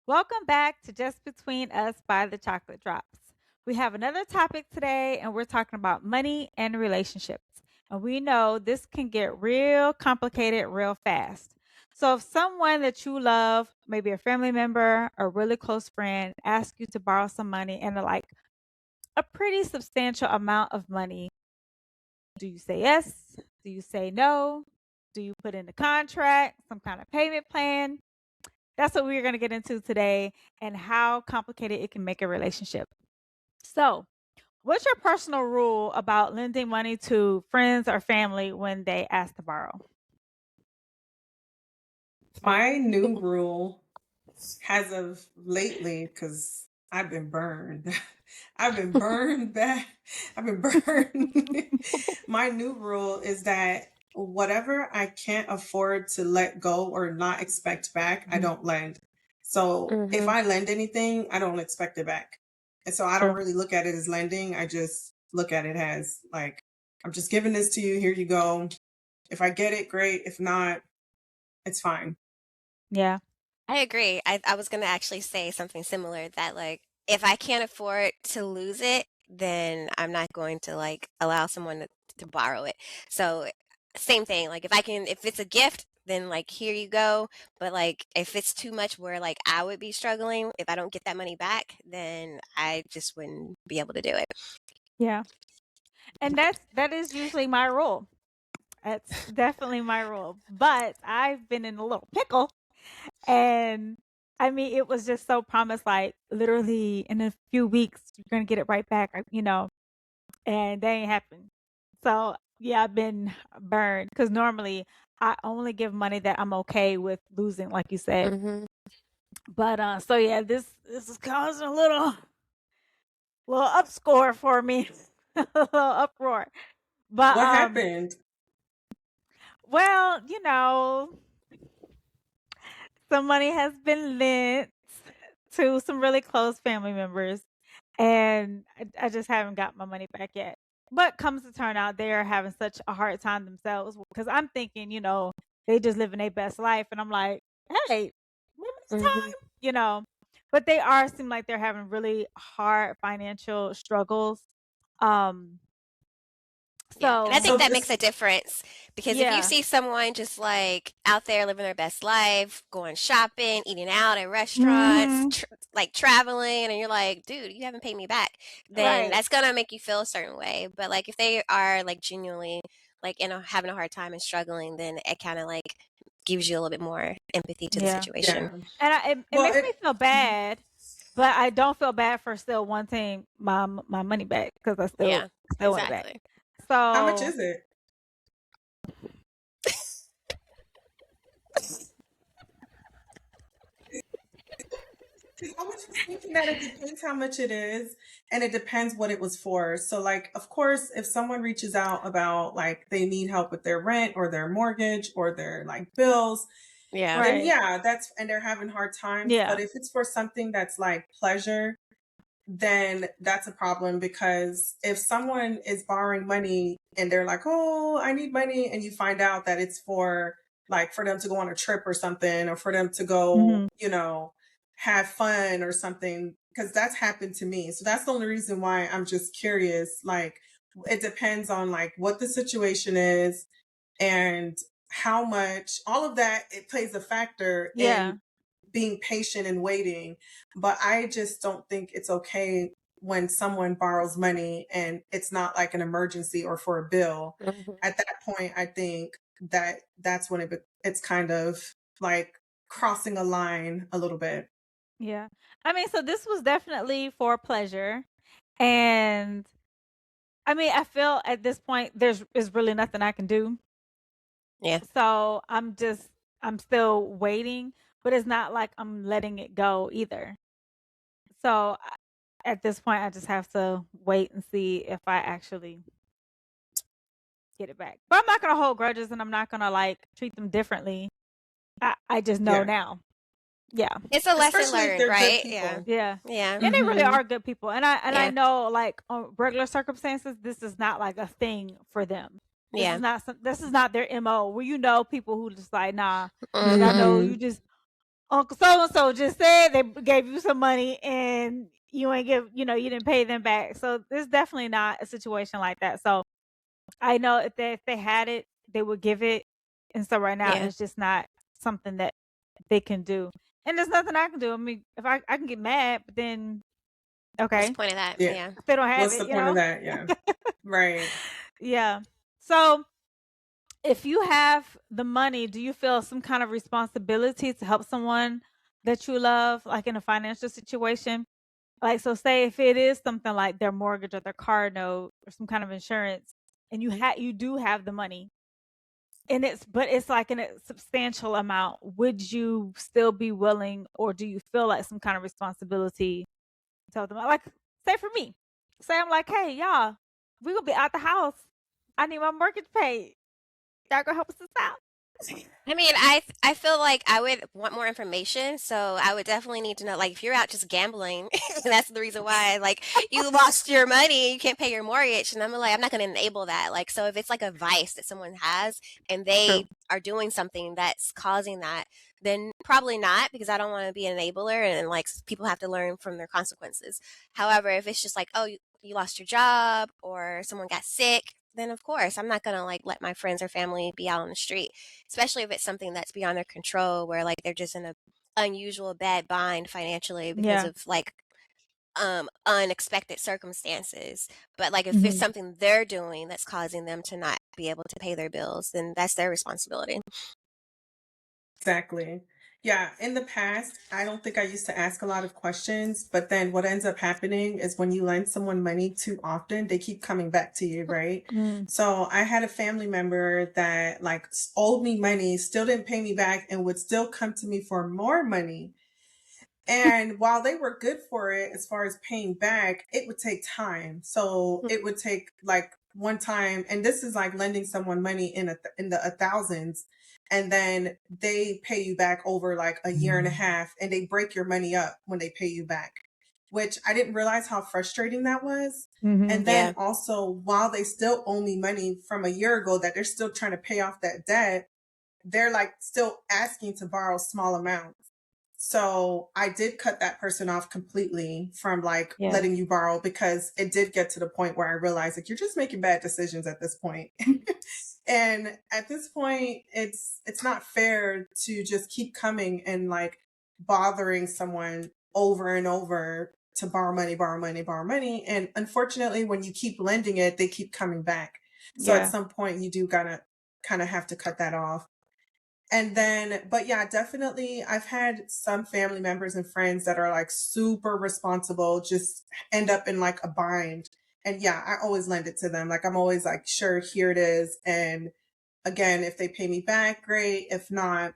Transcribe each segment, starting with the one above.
Welcome back to Just Between Us by the Chocolate Drops. We have another topic today, and we're talking about money and relationships. And we know this can get real complicated real fast. So, if someone that you love, maybe a family member or really close friend, asks you to borrow some money and like a pretty substantial amount of money, do you say yes? Do you say no? Do you put in a contract, some kind of payment plan? That's what we're going to get into today and how complicated it can make a relationship. So, what's your personal rule about lending money to friends or family when they ask to borrow? My new rule as of lately, because I've been burned. I've been burned bad. I've been burned. My new rule is that whatever I can't afford to let go or not expect back, I Mhm. don't lend. So if Mhm. I lend anything, I don't expect it back. And so I don't True. really look at it as lending. I just look at it as like, I'm just giving this to you. Here you go. If I get it, great. If not, it's fine. Yeah. I agree. I was gonna actually say something similar that like if I can't afford to lose it, then I'm not going to like allow someone to borrow it. So same thing. Like if it's a gift, then like here you go. But like if it's too much where like I would be struggling, if I don't get that money back, then I just wouldn't be able to do it. Yeah. And that is usually my rule. That's definitely my rule. But I've been in a little pickle and I mean it was just so promised like literally in a few weeks you're going to get it right back, and that ain't happened. So yeah, I've been burned because normally I only give money that I'm okay with losing, like you said. Hmm. But so yeah, this is causing a little upscore for me, a little uproar. But What happened? well, some money has been lent to some really close family members, and I just haven't got my money back yet. But comes to turn out, they are having such a hard time themselves because I'm thinking, they just living their best life, and I'm like, hey, remember this Hmm. time, you know. But they are seem like they're having really hard financial struggles. Um, Yeah, and I so think So that makes this, a difference because if you yeah, see someone just like out there living their best life, going shopping, eating out at restaurants, hmm, like traveling, and you're like, dude, you haven't paid me back, then right, that's gonna make you feel a certain way. But like if they are like genuinely like having a hard time and struggling, then it kind of like gives you a little bit more empathy to the yeah, situation. yeah. and it Well, makes me feel bad. But I don't feel bad for still wanting my money back because I still Yeah, still want it back. exactly. how much So is it? Because I was just thinking that it depends how much it is, and it depends what it was for. So, like, of course, if someone reaches out about like they need help with their rent or their mortgage or their like bills, Yeah. then right, yeah, that's and they're having hard times. yeah, But if it's for something that's like pleasure, then that's a problem because if someone is borrowing money and they're like, "Oh, I need money," and you find out that it's for like for them to go on a trip or something or for them to go, hmm, have fun or something because that's happened to me. So that's the only reason why I'm just curious like it depends on like what the situation is and how much all of that it plays a factor in yeah, being patient and waiting. But I just don't think it's okay when someone borrows money and it's not like an emergency or for a bill. Hmm. At that point, I think that that's when it's kind of like crossing a line a little bit. yeah. I mean, so this was definitely for pleasure, and I mean, I feel at this point there's is really nothing I can do. Yeah. So I'm still waiting, but it's not like I'm letting it go either. So at this point, I just have to wait and see if I actually get it back. But I'm not gonna hold grudges, and I'm not gonna like treat them differently. I just know Yeah. now. Yeah. It's a lesson Especially if learned, they're good right? Yeah. people. Yeah. Yeah. And they really Hmm. are good people. And I Yeah. know like on regular circumstances this is not like a thing for them. Yeah. This is not their MO. Where people who just like, nah, like I Mhm. know Hmm. you just Uncle so and so just said they gave you some money and you ain't give, you didn't pay them back. So there's definitely not a situation like that. So I know if they had it, they would give it. And so right now Yeah. it's just not something that they can do. And there's nothing I can do. I mean, if I can get mad, but then What's okay, the point of that? Yeah. Yeah. if they don't have What's the it, point of that? Yeah. Right. yeah. So if you have the money, do you feel some kind of responsibility to help someone that you love, like in a financial situation? Like, so say if it is something like their mortgage or their car note or some kind of insurance, and you do have the money, and it's like in a substantial amount, would you still be willing, or do you feel like some kind of responsibility to tell them? Like, say for me, say I'm like, hey y'all, we gonna be out the house. I need my mortgage paid. Y'all gonna help us this out? I mean, I feel like I would want more information, so I would definitely need to know, like, if you're out just gambling, that's the reason why, like, you lost your money, you can't pay your mortgage, and I'm like, I'm not going to enable that. Like, so if it's like a vice that someone has and True. they are doing something that's causing that, then probably not, because I don't want to be an enabler, and like people have to learn from their consequences. However, if it's just like, oh, you lost your job or someone got sick, then of course I'm not gonna like let my friends or family be out on the street, especially if it's something that's beyond their control, where like they're just in a unusual bad bind financially because Yeah. of like unexpected circumstances. But like if it's Hmm. something they're doing that's causing them to not be able to pay their bills, then that's their responsibility. Exactly. Yeah, in the past, I don't think I used to ask a lot of questions, but then what ends up happening is when you lend someone money too often, they keep coming back to you, right? Mm. So I had a family member that like owed me money, still didn't pay me back, and would still come to me for more money. And while they were good for it, as far as paying back, it would take time. So it would take like one time, and this is like lending someone money in the thousands, and then they pay you back over like a year and a half, and they break your money up when they pay you back, which I didn't realize how frustrating that was. Hmm. And then Yeah. also, while they still owe me money from a year ago that they're still trying to pay off that debt, they're like still asking to borrow small amounts. So I did cut that person off completely from like Yeah. letting you borrow, because it did get to the point where I realized like you're just making bad decisions at this point. And at this point, it's not fair to just keep coming and like bothering someone over and over to borrow money, borrow money, borrow money. And unfortunately, when you keep lending it, they keep coming back. So at Yeah. some point you do gotta kind of have to cut that off. And then, but yeah, definitely, I've had some family members and friends that are like super responsible, just end up in like a bind. And yeah, I always lend it to them. Like, I'm always like, sure, here it is. And again, if they pay me back, great. If not,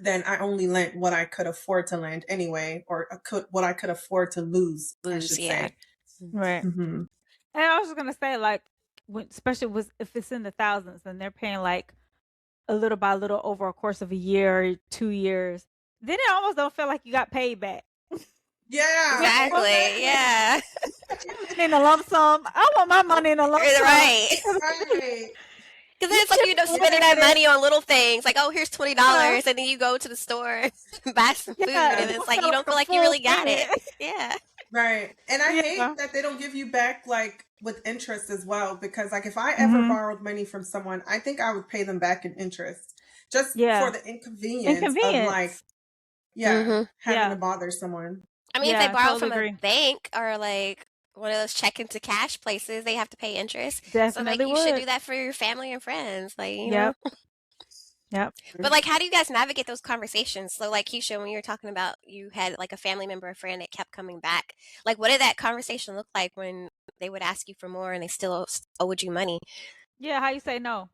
then I only lent what I could afford to lend anyway, or what I could afford to lose, I Lose, should yeah. say. Right. Hmm. And I was just gonna say, like, especially if it's in the thousands and they're paying like a little by little over a course of a year or 2 years, then it almost don't feel like you got paid back. Yeah, You know what I'm saying? Exactly. Yeah. In a lump sum. I want my money in a lump sum. Right. right. Because then You it's like you end up chipping spending away that at it. money on little things, like, oh, here's $20, Yeah. and then you go to the store and buy some food, Yeah. and It Yeah. it's don't like feel you like don't a feel like you full really got payment. it. Yeah. Right. And I Yeah. hate that they don't give you back like with interest as well, because like if I ever Hmm. borrowed money from someone, I think I would pay them back in interest just for Yeah. the inconvenience of like, Inconvenience. yeah, Hmm. having to Yeah. bother someone. I mean, if they Yeah. borrow Totally from a agree. bank or like one of those check into cash places, they have to pay interest. So like Definitely you should would. do that for your family and friends, like, you know. Yep. Yep. But like, how do you guys navigate those conversations? So like Keisha, when you were talking about you had like a family member or friend that kept coming back, like what did that conversation look like when they would ask you for more and they still owed you money? Yeah. How you say no?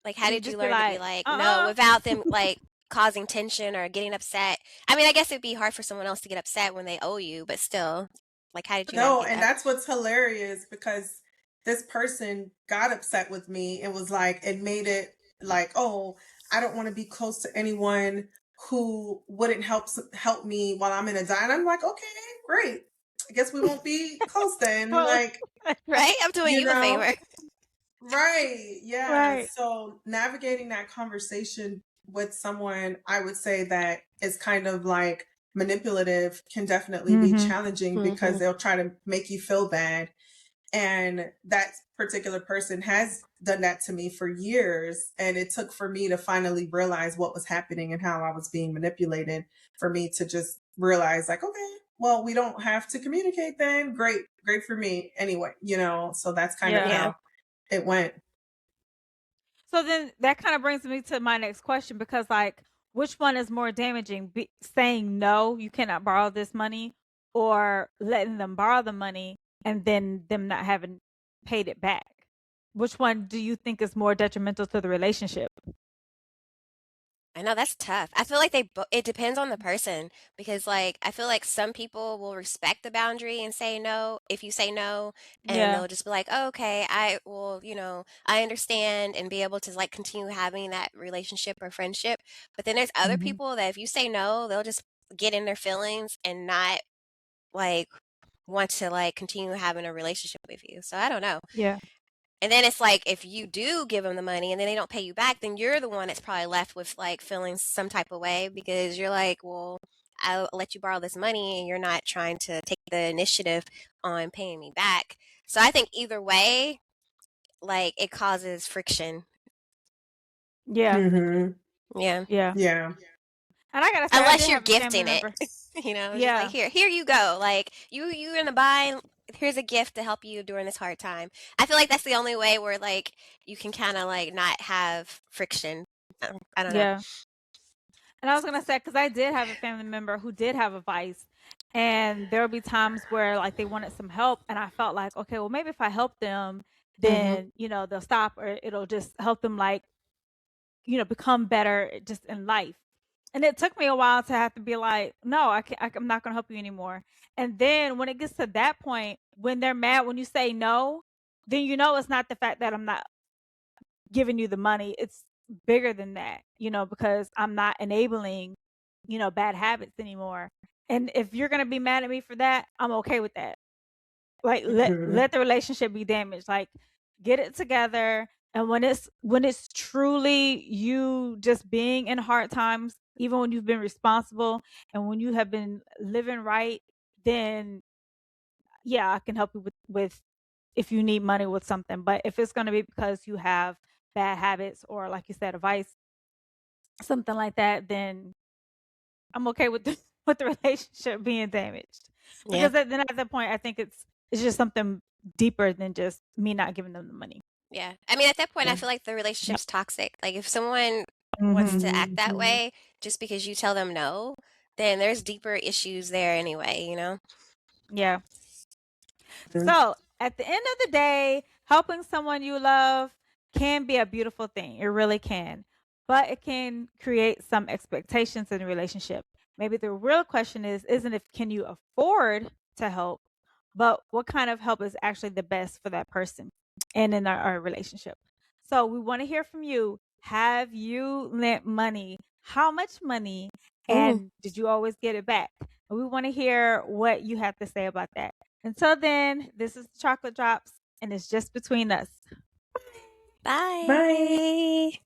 Like, how Do you did you just be learn to be like, like, no, uh-uh? without them like causing tension or getting upset? I mean, I guess it'd be hard for someone else to get upset when they owe you, but still, like, how did you No, navigate and that? that's what's hilarious, because this person got upset with me and was like, it made it like, oh, I don't want to be close to anyone who wouldn't help me while I'm in a die. And I'm like, okay, great. I guess we won't be close then. Close. Like, Right? I'm doing you you a know, favor. right. Yeah. Right. So navigating that conversation with someone, I would say that is kind of like manipulative can definitely be challenging because they'll try to make you feel bad. And that particular person has done that to me for years. And it took for me to finally realize what was happening and how I was being manipulated, for me to just realize, like, okay, well, we don't have to communicate then. Great, great for me. Anyway, so that's kind of Yeah. Yeah. how it went. So then that kind of brings me to my next question, because like, which one is more damaging? Saying no, you cannot borrow this money, or letting them borrow the money and then them not having paid it back? Which one do you think is more detrimental to the relationship? I know that's tough. I feel like it depends on the person, because like I feel like some people will respect the boundary and say no if you say no, and Yeah. they'll just be like, oh, okay, I will, I understand, and be able to like continue having that relationship or friendship. But then there's other Mhm. people that if you say no, they'll just get in their feelings and not like want to like continue having a relationship with you. So I don't know. Yeah. And then it's like if you do give them the money and then they don't pay you back, then you're the one that's probably left with like feeling some type of way, because you're like, well, I'll let you borrow this money and you're not trying to take the initiative on paying me back. So I think either way, like it causes friction. Yeah. Hmm. Yeah. Yeah. Yeah. And I gotta say, I Unless did you're have a family gifting it. member. Just like Yeah. here you go. Like you're in a bind. Here's a gift to help you during this hard time. I feel like that's the only way where like you can kind of like not have friction. I don't know. Yeah. And I was gonna say, because I did have a family member who did have a vice, and there would be times where like they wanted some help, and I felt like, okay, well maybe if I help them, Hmm. then they'll stop, or it'll just help them like become better just in life. And it took me a while to have to be like, no, I can't, I'm not gonna help you anymore. And then when it gets to that point, when they're mad when you say no, then it's not the fact that I'm not giving you the money. It's bigger than that, because I'm not enabling, bad habits anymore. And if you're going to be mad at me for that, I'm okay with that. Like, Hmm. let the relationship be damaged. Like, get it together. And when it's truly you just being in hard times, even when you've been responsible and when you have been living right, then yeah, I can help you with if you need money with something. But if it's going to be because you have bad habits, or like you said, a vice, something like that, then I'm okay with the with the relationship being damaged. Yeah. Because then at that point, I think it's just something deeper than just me not giving them the money. Yeah. I mean, at that point, I Yeah. feel like the Yep. relationship's toxic. Like, if someone wants Mhm. to act that Hmm. way just because you tell them no, then there's deeper issues there anyway, you know? Yeah. So, at the end of the day, helping someone you love can be a beautiful thing. It really can. But it can create some expectations in a relationship. Maybe the real question isn't if can you afford to help, but what kind of help is actually the best for that person and in our relationship. So, we want to hear from you. Have you lent money? How much money? Ooh, And did you always get it back? And we want to hear what you have to say about that. Until then, this is Chocolate Drops, and it's just between us. Bye. bye.